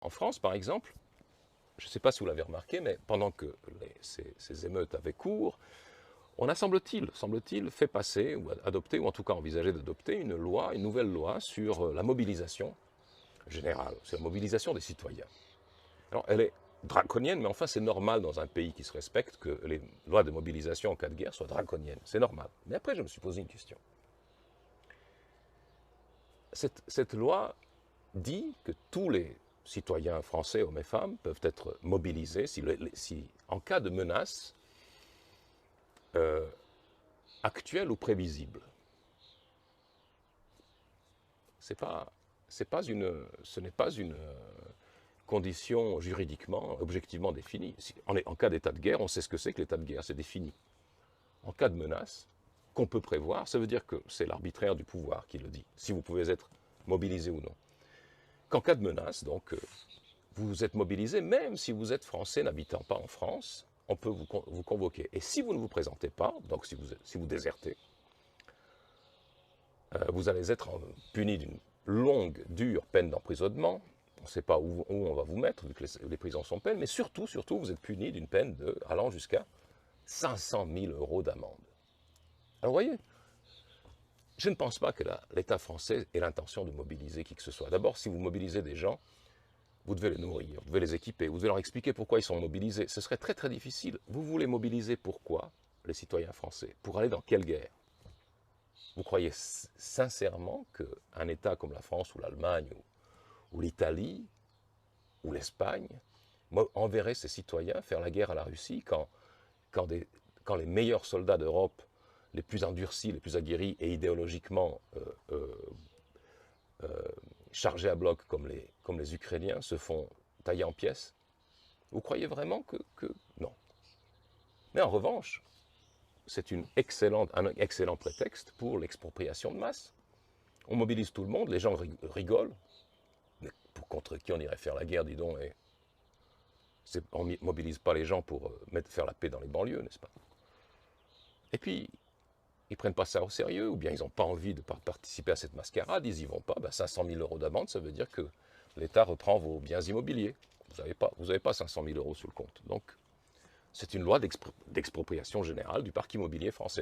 En France, par exemple, je ne sais pas si vous l'avez remarqué, mais pendant que ces émeutes avaient cours, on a, semble-t-il, fait passer, ou adopté, ou en tout cas envisagé d'adopter une nouvelle loi sur la mobilisation générale, sur la mobilisation des citoyens. Alors, elle est draconienne, mais enfin, c'est normal dans un pays qui se respecte que les lois de mobilisation en cas de guerre soient draconiennes. C'est normal. Mais après, je me suis posé une question. Cette loi dit que tous les citoyens français, hommes et femmes, peuvent être mobilisés si en cas de menace actuelle ou prévisible. Ce n'est pas une condition juridiquement, objectivement définie. En cas d'état de guerre, on sait ce que c'est que l'état de guerre, c'est défini. En cas de menace, qu'on peut prévoir, ça veut dire que c'est l'arbitraire du pouvoir qui le dit, si vous pouvez être mobilisé ou non. Qu'en cas de menace, donc, vous êtes mobilisé, même si vous êtes français n'habitant pas en France, on peut vous convoquer. Et si vous ne vous présentez pas, donc si vous désertez, vous allez être puni d'une longue, dure peine d'emprisonnement. On ne sait pas où on va vous mettre, vu que les prisons sont pleines, mais surtout, vous êtes puni d'une peine allant jusqu'à 500 000 € d'amende. Alors, vous voyez, je ne pense pas que l'État français ait l'intention de mobiliser qui que ce soit. D'abord, si vous mobilisez des gens, vous devez les nourrir, vous devez les équiper, vous devez leur expliquer pourquoi ils sont mobilisés. Ce serait très très difficile. Vous voulez mobiliser pourquoi, les citoyens français? Pour aller dans quelle guerre? Vous croyez sincèrement qu'un État comme la France ou l'Allemagne ou l'Italie ou l'Espagne enverrait ses citoyens faire la guerre à la Russie quand les meilleurs soldats d'Europe, les plus endurcis, les plus aguerris et idéologiquement chargés à bloc comme les Ukrainiens se font tailler en pièces? Vous croyez vraiment que non? Mais en revanche, c'est un excellent prétexte pour l'expropriation de masse. On mobilise tout le monde, les gens rigolent. Mais contre qui on irait faire la guerre, dis donc? On ne mobilise pas les gens pour faire la paix dans les banlieues, n'est-ce pas? Et puis, ils ne prennent pas ça au sérieux, ou bien ils n'ont pas envie de participer à cette mascarade, ils n'y vont pas. 500 000 € d'amende, ça veut dire que l'État reprend vos biens immobiliers. Vous n'avez pas 500 000 € sur le compte. Donc, c'est une loi d'expropriation générale du parc immobilier français.